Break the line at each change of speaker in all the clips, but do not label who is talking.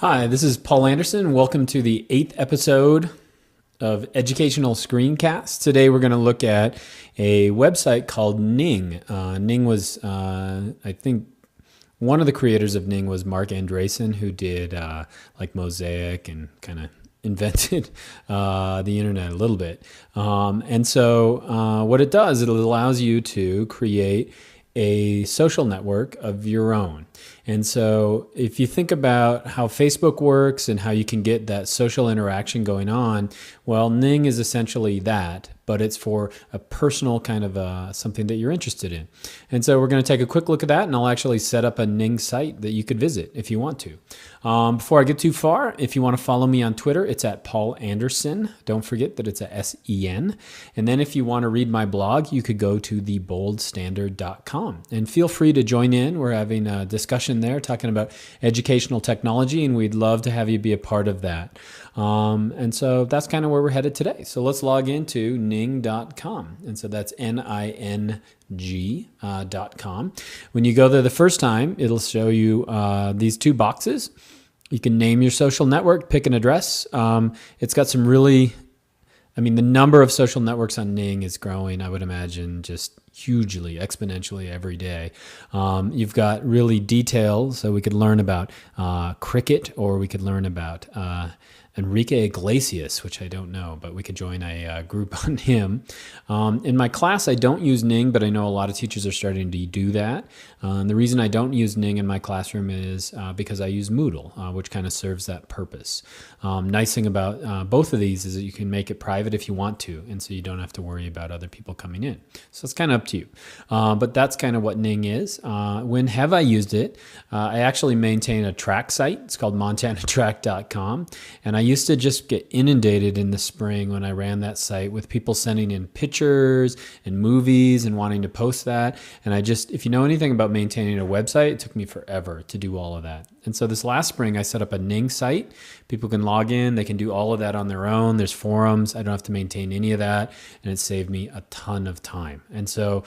Hi, this is Paul Anderson. Welcome to the 8th episode of Educational Screencasts. Today we're going to look at a website called Ning. Ning was, I think, one of the creators of Ning was Mark Andreessen, who did like Mosaic and kind of invented the internet a little bit. And so what it does, it allows you to create a social network of your own. And so if you think about how Facebook works and how you can get that social interaction going on, well, Ning is essentially that, but it's for a personal kind of something that you're interested in. And so we're going to take a quick look at that, and I'll actually set up a Ning site that you could visit if you want to. Before I get too far, if you want to follow me on Twitter, it's at Paul Anderson. Don't forget that it's a S-E-N. And then if you want to read my blog, you could go to theboldstandard.com. And feel free to join in. We're having a discussion there talking about educational technology, and we'd love to have you be a part of that. And so that's kind of where we're headed today. So let's log into ning.com. And so that's Ning.com. When you go there the first time, it'll show you these two boxes. You can name your social network, pick an address. It's got some really, the number of social networks on Ning is growing, I would imagine, just hugely, exponentially every day. You've got really details, so we could learn about cricket, or we could learn about Enrique Iglesias, which I don't know, but we could join a group on him. In my class, I don't use Ning, but I know a lot of teachers are starting to do that. And the reason I don't use Ning in my classroom is because I use Moodle, which kind of serves that purpose. Nice thing about both of these is that you can make it private if you want to, and so you don't have to worry about other people coming in. So it's kind of up to you. But that's kind of what Ning is. When have I used it? I actually maintain a track site. It's called montanatrack.com, and I used to just get inundated in the spring when I ran that site with people sending in pictures and movies and wanting to post that. And if you know anything about maintaining a website, it took me forever to do all of that. And so this last spring, I set up a Ning site. People can log in. They can do all of that on their own. There's forums. I don't have to maintain any of that. And it saved me a ton of time. And so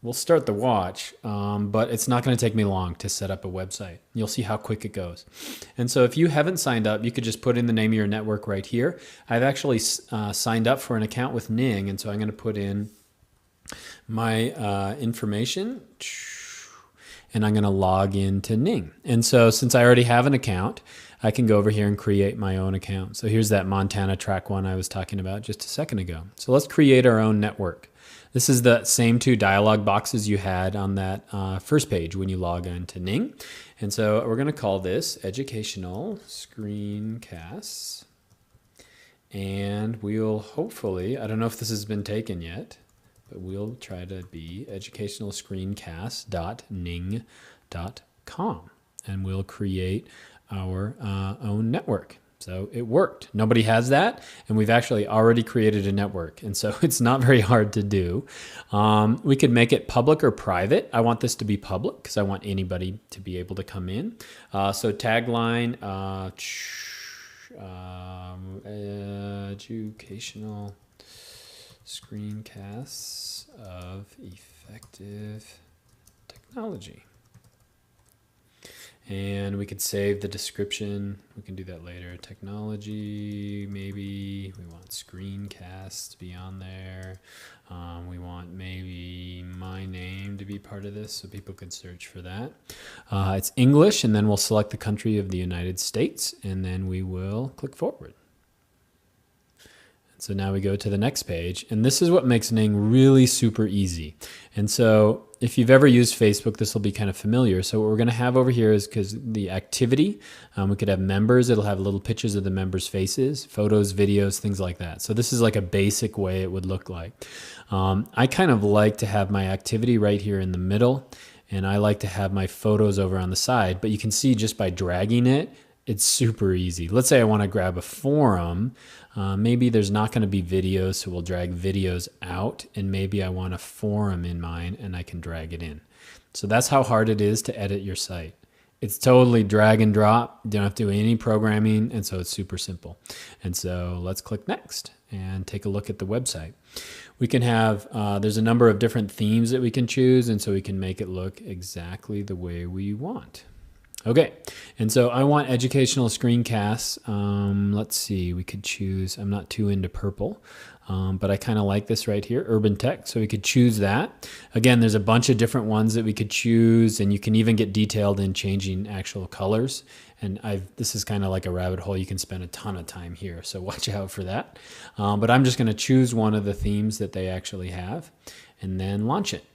we'll start the watch, but it's not going to take me long to set up a website. You'll see how quick it goes. And so if you haven't signed up, you could just put in the name of your network right here. I've actually signed up for an account with Ning, and so I'm going to put in my information, and I'm going to log into Ning. And so since I already have an account, I can go over here and create my own account. So here's that Montana Track one I was talking about just a second ago. So let's create our own network. This is the same two dialog boxes you had on that first page when you log into Ning. And so we're going to call this Educational Screencasts. And we'll hopefully, I don't know if this has been taken yet, but we'll try to be educationalscreencasts.ning.com. And we'll create our own network. So it worked. Nobody has that, and we've actually already created a network, and so it's not very hard to do. We could make it public or private. I want this to be public because I want anybody to be able to come in. So tagline, educational screencasts of effective technology. And we could save the description. We can do that later. Technology, maybe. We want screencasts to be on there. We want maybe my name to be part of this so people could search for that. It's English, and then we'll select the country of the United States, and then we will click forward. So now we go to the next page, and this is what makes Ning really super easy. And so if you've ever used Facebook, this will be kind of familiar. So what we're going to have over here is because the activity, we could have members. It'll have little pictures of the members' faces, photos, videos, things like that. So this is like a basic way it would look like. I kind of like to have my activity right here in the middle, and I like to have my photos over on the side. But you can see just by dragging it, it's super easy. Let's say I want to grab a forum. Maybe there's not going to be videos, so we'll drag videos out, and maybe I want a forum in mine, and I can drag it in. So that's how hard it is to edit your site. It's totally drag and drop. You don't have to do any programming, and so it's super simple. And so let's click next and take a look at the website. We can have, there's a number of different themes that we can choose, and so we can make it look exactly the way we want. Okay, and so I want educational screencasts. Let's see, we could choose, I'm not too into purple, but I kind of like this right here, urban tech, so we could choose that. Again, there's a bunch of different ones that we could choose, and you can even get detailed in changing actual colors. And this is kind of like a rabbit hole. You can spend a ton of time here, so watch out for that. But I'm just going to choose one of the themes that they actually have and then launch it.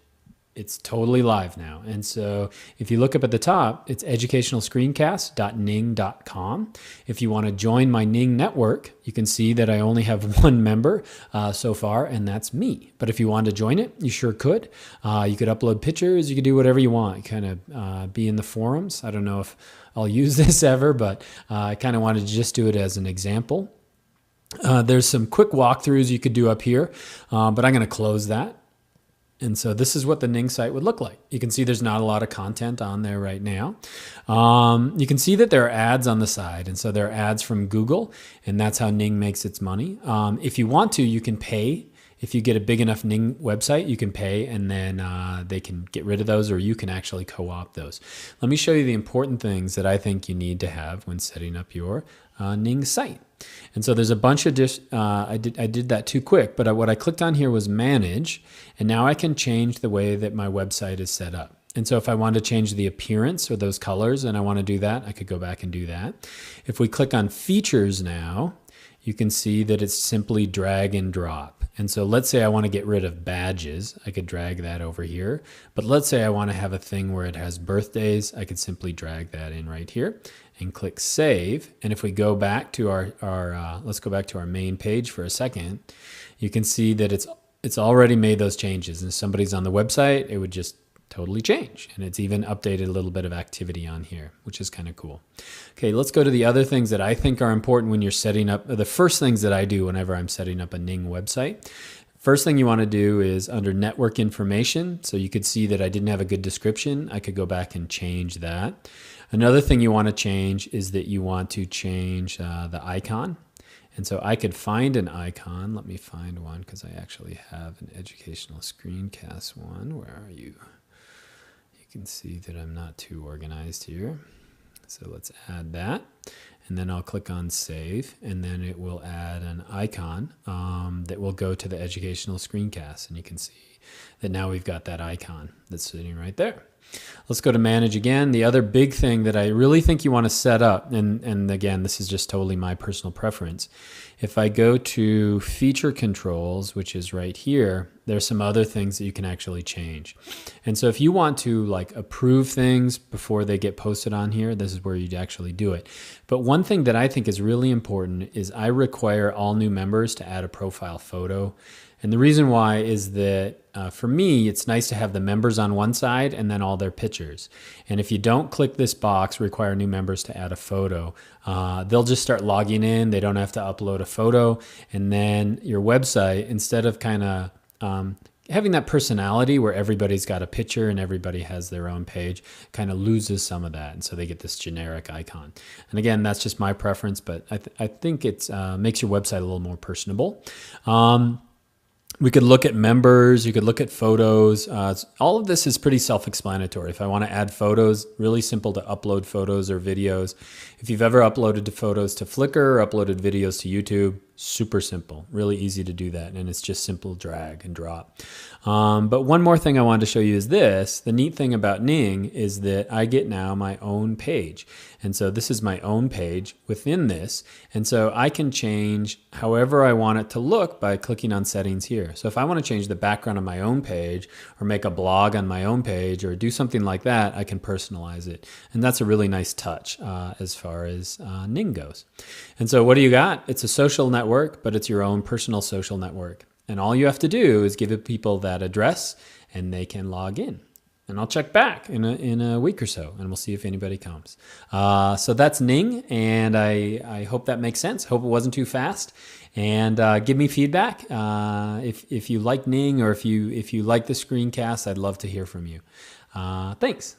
It's totally live now. And so if you look up at the top, it's educationalscreencast.ning.com. If you want to join my Ning network, you can see that I only have one member so far, and that's me. But if you want to join it, you sure could. You could upload pictures. You could do whatever you want. Kind of be in the forums. I don't know if I'll use this ever, but I kind of wanted to just do it as an example. There's some quick walkthroughs you could do up here, but I'm going to close that. And so this is what the Ning site would look like. You can see there's not a lot of content on there right now. You can see that there are ads on the side. And so there are ads from Google, and that's how Ning makes its money. If you want to, you can pay. If you get a big enough Ning website, you can pay, and then they can get rid of those, or you can actually co-opt those. Let me show you the important things that I think you need to have when setting up your Ning site. And so there's a bunch of I did that too quick, but what I clicked on here was manage, and now I can change the way that my website is set up. And so if I want to change the appearance or those colors and I want to do that, I could go back and do that. If we click on features now, you can see that it's simply drag and drop. And so let's say I want to get rid of badges. I could drag that over here. But let's say I want to have a thing where it has birthdays. I could simply drag that in right here and click save. And if we go back to let's go back to our main page for a second, you can see that it's already made those changes. And if somebody's on the website, it would just totally change. And it's even updated a little bit of activity on here, which is kind of cool. Okay, let's go to the other things that I think are important when you're setting up, the first things that I do whenever I'm setting up a Ning website. First thing you want to do is under network information. So you could see that I didn't have a good description. I could go back and change that. Another thing you want to change is that you want to change the icon. And so I could find an icon. Let me find one because I actually have an educational screencast one. Where are you? You can see that I'm not too organized here. So let's add that. And then I'll click on save, and then it will add an icon that will go to the educational screencast. And you can see that now we've got that icon that's sitting right there. Let's go to manage again. The other big thing that I really think you want to set up, and again, this is just totally my personal preference. If I go to feature controls, which is right here, there's some other things that you can actually change. And so if you want to like approve things before they get posted on here, this is where you'd actually do it. But one thing that I think is really important is I require all new members to add a profile photo. And the reason why is that for me, it's nice to have the members on one side and then all their pictures. And if you don't click this box, require new members to add a photo, they'll just start logging in. They don't have to upload a photo. And then your website, instead of kind of having that personality where everybody's got a picture and everybody has their own page, kind of loses some of that. And so they get this generic icon. And again, that's just my preference, but I think it makes your website a little more personable. We could look at members, you could look at photos. All of this is pretty self-explanatory. If I want to add photos, really simple to upload photos or videos. If you've ever uploaded photos to Flickr or uploaded videos to YouTube, super simple, really easy to do that. And it's just simple drag and drop. But one more thing I wanted to show you is this. The neat thing about Ning is that I get now my own page. And so this is my own page within this. And so I can change however I want it to look by clicking on settings here. So if I want to change the background of my own page or make a blog on my own page or do something like that, I can personalize it. And that's a really nice touch as far as Ning goes. And so what do you got? It's a social network, but it's your own personal social network. And all you have to do is give people that address and they can log in. And I'll check back in a week or so, and we'll see if anybody comes. So that's Ning, and I hope that makes sense. Hope it wasn't too fast. And give me feedback if you like Ning or if you like the screencast. I'd love to hear from you. Thanks.